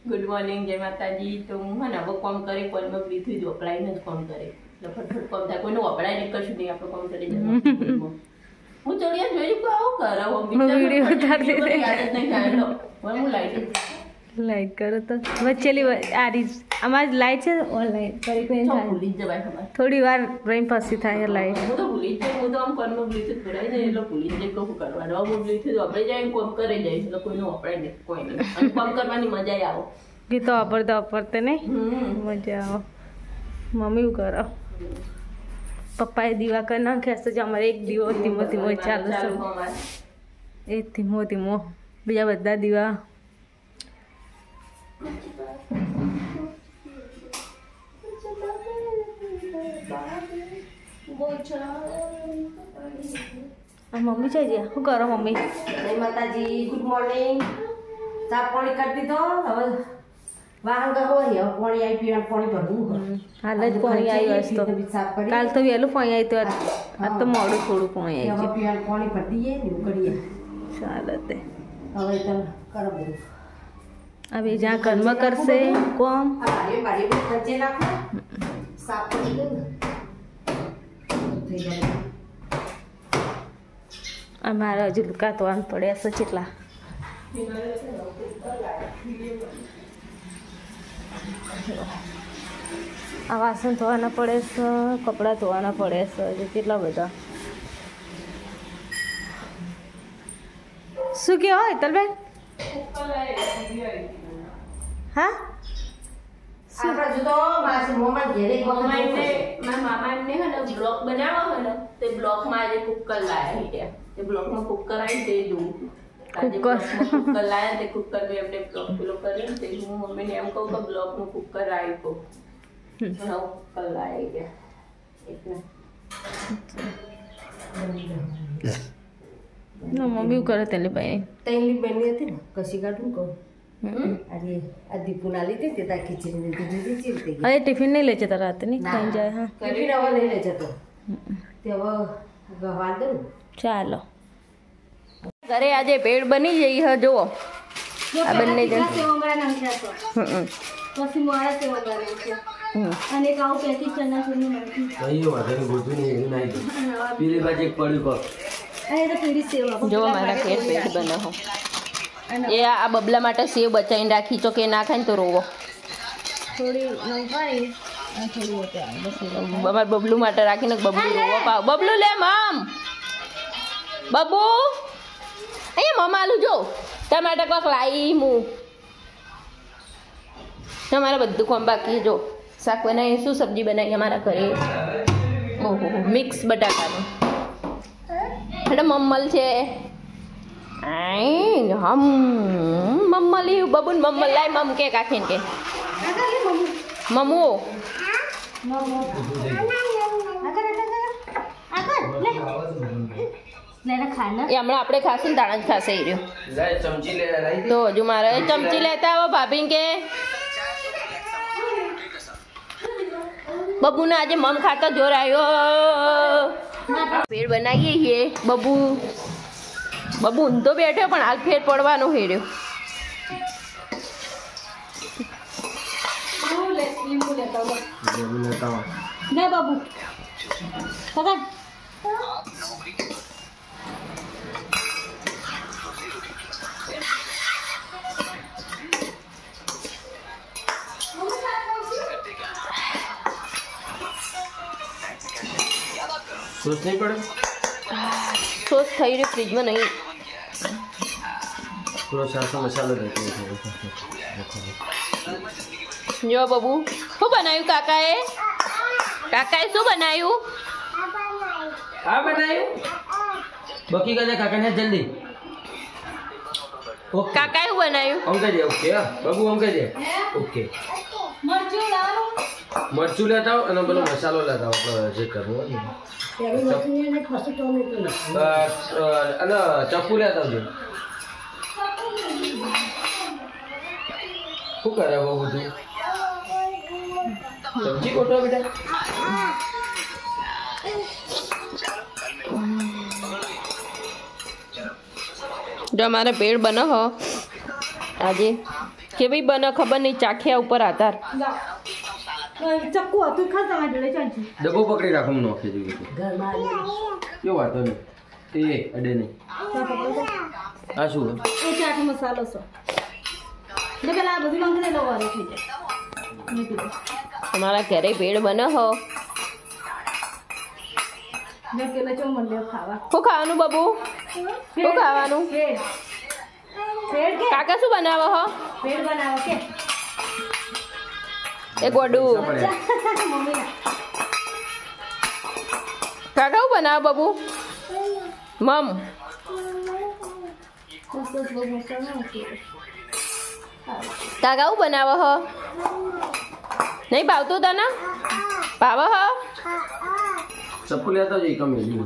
Good morning जय माताजी। तो हूँ है ने वो काम करे कोई में फ्री थी जो अप्लाई न काम करे એટલે ફટફટ કામ થાય કોઈનો અપ્લાય નહીં કશું નહીં આપણે કામ કરી જવાનું હું ચડિયા જોઈ કે આવું કરાવો वीडियो उतार दे યાદ જ નહીં થાય લો હું लाइट करो तो बच्चेली आ रही हमारी लाइट है ऑनलाइन करी कोई તો ભૂલી જ જવાય ખબર थोड़ी बार रही फसी था ये लाइट હું તો ભૂલી જ જાય હું તો આમ કોનમાં બ્લૂટૂથ ભરાઈ જાય એટલે ભૂલી જ જાય કે શું કરવાનું હવે બ્લૂટૂથ આપણે જાય કામ કરી જાય એટલે કોઈનો અપ્લાય નહીં કોઈ નહીં અને કામ કરવાની મજા આવે कि तो अपरते नहीं मजा आओ मम्मी करो पप्पा दीवा कर ना खेस जो अमरे एक दीवो धीमो धीमो चालू ए धीमो धीमो बीजा बधा दीवा मम्मी चाहिए शू करो मम्मी जय माताजी गुड मॉर्निंग चा पानी कर दी तो હવે વાહન ગયો હે પાણી આવી પીવાનું પાણી ભરવું હાલ જ પાણી આવ્યું હશે તો કાલ તો વહેલું પાણી આવ્યું તો આ તો મોડું થોડું પાણી આવ્યું હવે પીવાનું પાણી ભરી દઈએ ને ઉકળીએ ચાલે તે હવે તમે કરો બધું હવે જ્યાં કર્મ કરશે કોમ અરે મારી વચ્ચે નાખો સાફ કરી દે થઈ જાય અમારે હજુ લુકા તો આમ પડ્યા છે કેટલા આ વાસણ ધોવાના પડે છે કપડાં ધોવાના પડે છે હજુ કેટલા બધા શું કહો હેતલબેન હા આપણા જો તો માસે મોમાં ઘેરે મારા મામાને હે ને બ્લોક બનાવો હે ને તે બ્લોકમાં આજે કુકર લાયા છે તે બ્લોકમાં કુકર આવી તે જોઉં કુકર લાયા તે કુકર મેં એમને બ્લોક પેલો કર્યો તે હું મમ્મીને એમ કહું કે બ્લોકનું કુકર આવી કહું કુકર લાવી ગયા એટલે ના મમ્મી કરે તેની ભાઈ તૈલી બની હતી ને કશી કાઢું કહું अरे दीपू ना ली थी तेता खिचड़ी ने दीदी चिरते अरे टिफिन नहीं ले जाता रात नहीं खाई जाए हाँ टिफिन अब नहीं ले जातो ते अब गवा दो ચાલો ઘરે આજે ભેળ બની જઈ હ જો આ બંને જણ પછી મારા સેવા કરે છે અને કાઉ પેકી ચના ચૂરનું નથી કઈ વાગે ગોતું ને એ નહીં પીલી બાજુ એક પડ્યું કો એ તો પીડી સેવા જો મારા ઘેર ભેળ બનાવો એ આ બબલા માટે સેવ બચાવીને રાખી છો કે ના ખાય ને તો રોવો થોડી નંખાઈ અને થોડી ઓકે બસ અમારે બબલું માટે રાખીને બબલું રોવો પાવ બબલું લે મમ બબુ અહીંયા મમ આલું જો ટમાટર કોક લાવી હું તમારે બધું કામ બાકી જો શાક બનાવી શું સબ્જી બનાવી અમારા ઘરે ઓહો મિક્સ બટાકાનું એટલે મમ્મલ છે હમ મમ્મલી બબુન મમ્મલ લાય મમ કે કાખીને કે મમુ એ હમણાં આપણે ખાશું ને દાણા જ ખાશે એ રહ્યો તો હજુ મારે ચમચી લેતા આવો ભાભી કે બબુને આજે મમ ખાતા જોર આવ્યો ભેળ બનાવીએ છીએ બબુ ઊંધો બેઠો પણ હાલ ફેર પડવાનો હેર્યો ના બાબુ પકડ સોસ નહીં પડે સોસ થઈ રહ્યું ફ્રીજમાં નહીં થોડો સાસો મસાલો રહેતો જો બબુ શું બનાવ્યું કાકાએ શું બનાવ્યું આ બનાવ્યું બકી કાકા કાકાને જલ્દી ઓકે કાકાએ શું બનાવ્યું ઓમ કહી દે ઓકે બાબુ ઓમ કહી દે ઓકે મરચું લેતા આવો અને પેલો મસાલો લેતા આવો જે કરવો હોય અને ચપ્પુ લેતા આવજો શું કરે બહુ બધું સબ્જી કોટો બેટા जो हमारा पेड़ बना हो आज के भाई बना खबर नहीं चाखिया ऊपर आधार ચક્કુ હતું ખા તમારી જોડે ચાલજો ડબ્બો પકડી રાખો હું નોખી દઉં કેવું વાતો નહીં એ અડે નહીં આ શું એ ચાટ મસાલો છે ને પેલા આ બધું લંગને લો વારે થઈ જાય हमारा घरे पेड़ बना हो મેં પેલા ચો મંડ્યો ખાવા શું ખાવાનું બાબુ શું ખાવાનું પેડ પેડ કે કાકા શું બનાવો હો પેડ બનાવો કે એ ગોડું મમ્મી કાકા શું બનાવો બાબુ મમ બસ બસ બહુ મસાલો નથી કાકા શું બનાવો હો નહીં ભાવતું તને ભાવ હો ચપ્પુ લેતા જઈ કમી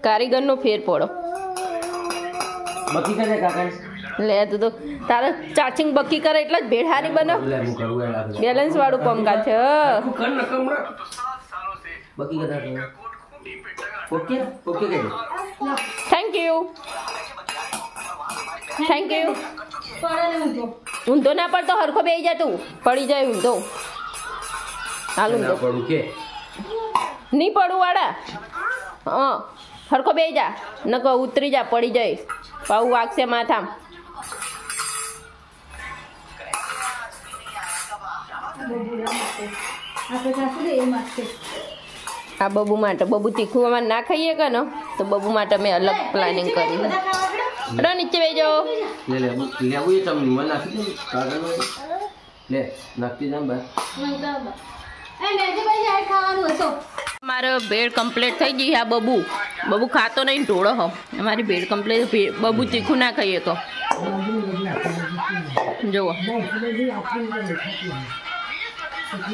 કારીગરનો ફેર પડો બકી કરે કાકા લે તું તો તારે ચાચિંગ બકી કરે એટલે જ ભેળ હારી બનો લે હું કરું એ બેલેન્સ વાળું કામકાજ છે કર ન કમરા બકી કદા ઓકે ઓકે કે થેન્ક યુ થેન્ક યુ પડે ને ઊંધો ઊંધો ના પડતો હરખો બેસી જા તું પડી જાય ઊંધો હાલ ઊંધો પડું કે નહીં પડું વાળા હા હરખો બેસી જા નકો ઉતરી જા પડી જાય પાઉ વાગશે માથામાં આપણે ખાસું એ માગશે આ બબુ માટે બબુ તીખું અમારે ના ખાઈએ કે ને તો બબુ માટે મેં અલગ પ્લાનિંગ કરી બધા ખાવા પડે અરે નીચે બેસી જાઓ લે લે લેવું એ તમને મને નાખી દે કાગળ લે નાખી જામ બસ એ મેજે ભાઈ જાય ખાવાનું હશો મારો ભેળ કમ્પ્લીટ થઈ ગઈ આ બબુ બબુ ખાતો નહીં ઢોળો હો અમારી ભેળ કમ્પ્લીટ બબુ તીખું ના ખાઈએ તો જુઓ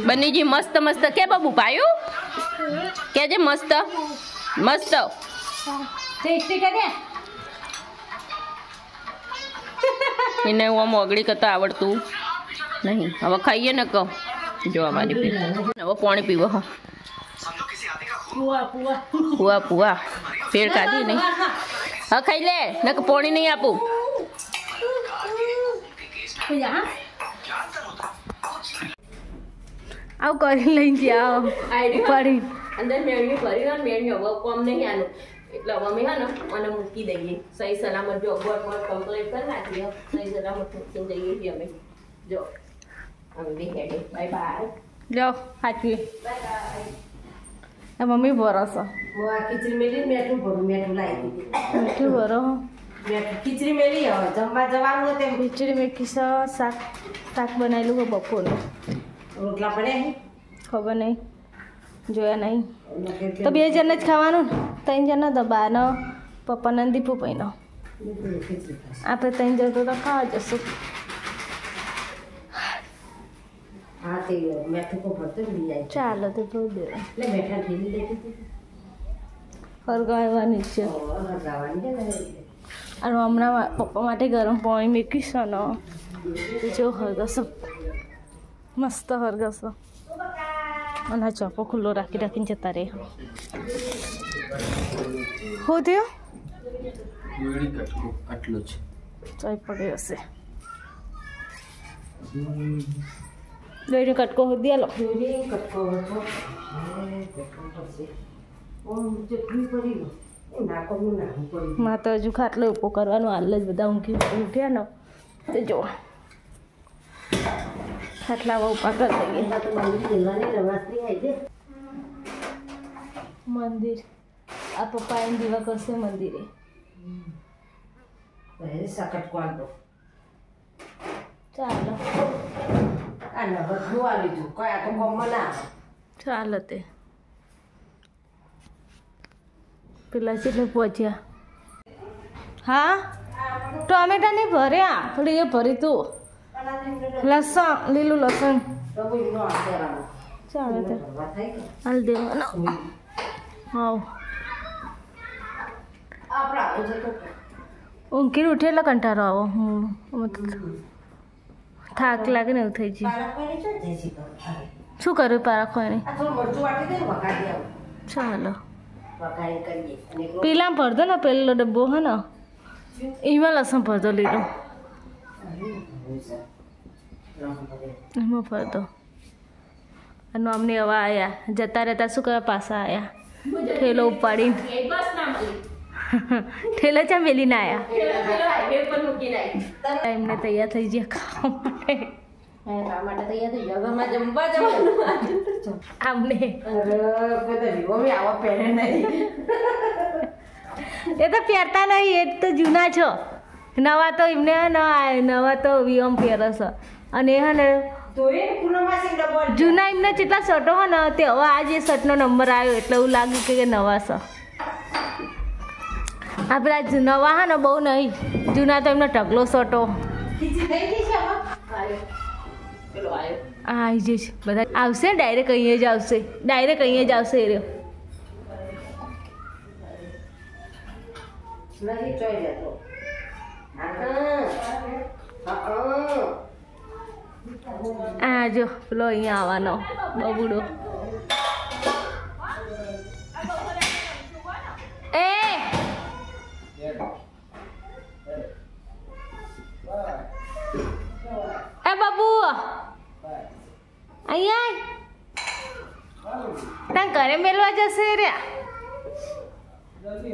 બનીજી મસ્ત મસ્ત કે બબુ પાયું કે જે મસ્ત મસ્ત ટેસ્ટી કે એને હું આમ ઓગળી કરતા આવડતું નહીં હવે ખાઈએ ને કહો જો અમારી ભેળ હવે પાણી પીવો હો પુઆ પુઆ પુઆ પુઆ ભેળ ખાધી નહીં હા ખાઈ લે ને પાણી નહીં આપું હા આવું કરી લઈને જાઓ પડી અંદર મેળવી ભરી હોય મેળવી હવે કોમ નહીં આનું એટલે હવે અમે હે ને મને મૂકી દઈએ સહી સલામત જો ગોળ ગોળ કમ્પ્લીટ કરી નાખીએ સહી સલામત મૂકીને જઈએ છીએ અમે જો અમે બી હેડે બાય બાય જાઓ સાચવી મમ્મી ભરોસો હું આ ખીચડી મેલી મેઠું ભરું મેઠું લાવી દીધી મીઠું ભરો મેઠું ખીચડી મેલી હવે જમવા જવાનું હોય તેમ ખીચડી મેથી શાક શાક બનાવેલું હોય બપોરનું રોટલા પડ્યા ખબર નહીં જોયા નહીં તો 2 જણને જ ખાવાનું ને 3 જણના દબાનો પપ્પા દીપુ પૈનો આપણે 3 જણ તો ખાવા જશું હા તે મેઠું કો ભરતો લઈ જાય ચાલો તો થોડું દે એટલે મેઠા થેલી લેતી હરગાવવાની છે ગાવાની છે ને અને હમણાં પપ્પા માટે ગરમ પાણી મૂકીશ ને તો જો હરગશો મસ્ત હરગશો અને આ ચોપો ખુલ્લો રાખી રાખીને જતા રહે શું થયું વેડી કટકો આટલું જ ચોઈ પડી હશે દોઈને કટકો હોદી આલો જોડી કટકો હતો કટકો પડશે ઓમ ચટણી પડી ગયો એ નાકોનું નાખવું પડી માં તો હજુ ખાટલો ઉભો કરવાનો હાલ જ બધા ઉઠ્યા ને તો જો ખાટલા ઉભા કરી દઈએ તો મંદિર જવાની રવાસની આવી છે મંદિર આ પપ્પા એમ દીવા કરશે મંદિરે પહેલે સકટ કોણતો ચાલો આ બધું આવી ગયું કોઈ આ તો કોમમાં ના આવે ચાલો તે પેલા કેટલે પહોંચ્યા હા ટોમેટા નહીં ભર્યા થોડી એ ભરી તું લસણ લીલું લસણ તો કોઈ નો આસરાનો ચાલો તે વાત થઈ કે હાલ દેવાનો હાવ આપણા આવું છે તો ઊંઘી ઉઠે એટલે કંટાળો આવો થાક લાગે ને એવું થઈ જાય પાલક કોઈ નહીં છે દેશી તો શું કર્યું પારાખવાની આ થોડું મરચું વાટી દે ને વઘારી આવું ચાલો વઘારી કરીએ અને પેલા ભરદો ને પેલો ડબ્બો હે ને એમાં લસણ ભરતો લીધો એમાં ભરતો અને અમને હવે આવ્યા જતા રહેતા શું કરવા પાછા આવ્યા ઠેલો ઉપાડીને ઠેલો ચા મેલીને આવ્યા એમને તૈયાર થઈ ગયા ખાવા માટે તૈયાર થઈ ગયા ઘરમાં જમવા જવાનું આમને આવા પહેરે નહીં એ તો પહેરતા નહીં એ તો જૂના છો નવા તો એમને નવા તો વિયમ પહેરે છે અને એ હે ને જૂના એમને જેટલા શર્ટો હોય ને તે હવે આ જે શર્ટનો નંબર આવ્યો એટલે એવું લાગ્યું કે નવા છે આ પેલા નવા હા ને બહુ નહીં જૂના તો એમનો ઢગલો શર્ટો હા આવી જશે બધા આવશે ડાયરેક્ટ અહીંયા જ આવશે ડાયરેક્ટ અહીંયા જ આવશે એ રહ્યો નથી ચોઈ જતો આ જો પેલો અહીંયા આવવાનો બબુડો એ બબુ અહીંયા તાર ઘરે મેળવા જશે રે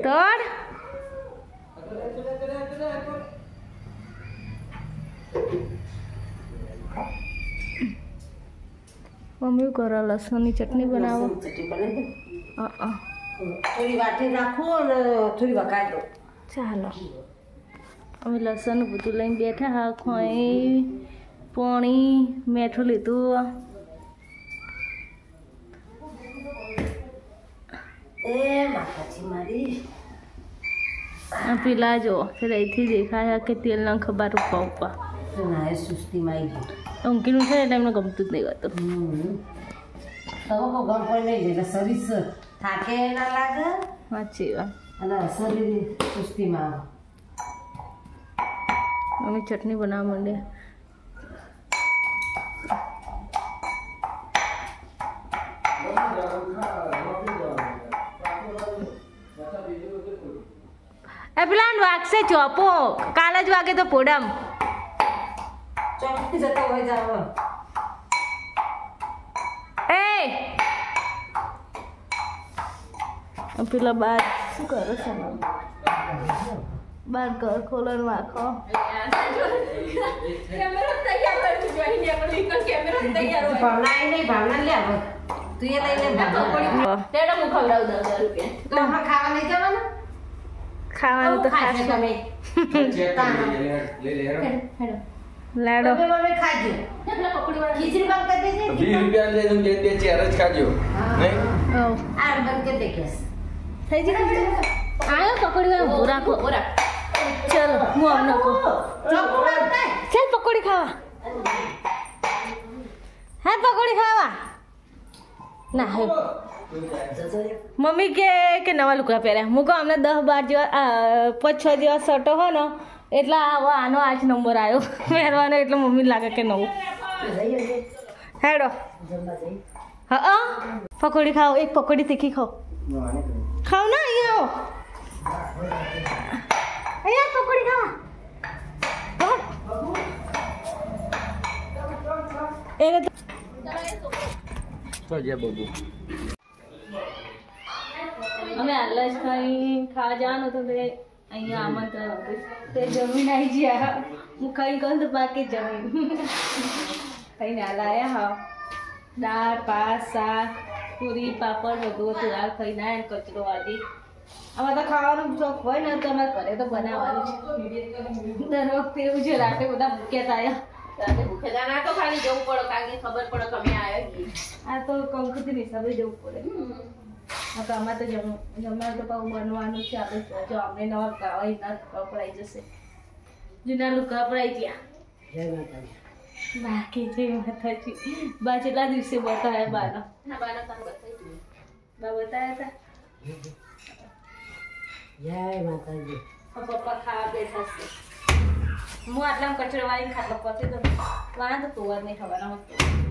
તોડ મમ્મી કરો લસણની ચટણી બનાવો થોડી વાટી રાખો અને થોડી વઘાર દો ચાલો અમે લસણ બધું લઈને બેઠા હા ખોઈ પોણી મેઠું લીધું એ માતાજી મારી પેલા જો અહીંથી દેખાયા કે તેલના ખબર ઉપા ઉપા ના એ સુસ્તીમાં આવી ગયું ઊંઘીનું છે એટલે એમને ગમતું જ નહીં હોતું તમે કોઈ ગમ પણ નહીં એટલે શરીર થાકે ના લાગે સાચી વાત અને શરીર સુસ્તીમાં અમે ચટણી બનાવવા માંડ્યા એ પેલા વાગશે ચોપો કાલ જ વાગે તો પોડમ ચોકી જતો હોય જાવ એ પેલા બાર શું કરે છે બાર ઘર ખોલન વાખો ભાવના નહીં ભાવના લે હવે તું એ લઈ લે ખાવા લઈ જવાનું ખાવાનું તો ખાસ તમે લાડો ખાજો ખીચડી બંધ કરી દેજે 20 રૂપિયા લઈને બે ચેર જ ખાજો નહીં આ બંધ કરી દે કેસ થઈ જાય આયો પકોડી ઉભો રાખો ચલો હું આમ નાખો ચાલ પકોડી ખાવા હા પકોડી ખાવા ના હે મમ્મી કે નવા લુગડા પહેર્યા હું કહું અમને 10-12 જેવા 5-6 જેવા શર્ટો હોય ને એટલે હવે આનો આજ નંબર આવ્યો પહેરવાનો એટલે મમ્મી લાગે કે નવું હેડો હા પકોડી ખાઓ એક પકોડી તીખી ખાઓ ખાઓ ના અહીંયા આવો અહીંયા પકોડી ખાવા એને તો જે બબુ અમે હાલ જ ખાવા જવાનું હતું તે અહીંયા આમંત્રણ હતું તે જમીન આવી ગયા હું ખાઈ કહું તો બાકી જમીન ખાઈને હાલ આવ્યા હા દાળ ભાત શાક પૂરી પાપડ બધું હતું દાળ ખાઈને આવ્યા કચરો વાળી આમાં તો ખાવાનું શોખ હોય ને તો અમારે ઘરે તો બનાવવાનું છે દર વખતે એવું છે રાતે બધા ભૂખ્યા આવ્યા ભૂખેલા ના તો ખાલી જવું પડે કારણ કે ખબર પડે કે અમે આવ્યા આ તો કંકુથી હિસાબે જવું પડે તો અમારે તો જમવાનું તો પાછું બનવાનું છે આપણે જો અમને નવા ગાવા કપડાઈ જશે જૂના લુકા પડાઈ ગયા બાકી છે માતાજી બા કેટલા દિવસે બતાવ્યા બાનો ના બાના કામ બતાવી બા બતાવ્યા જય માતાજી હતા પપ્પા ખાવા બેઠા છે હું આટલા કચરો વાળીને ખાટલો પતી તો વાંધો તો જ નહીં ખબર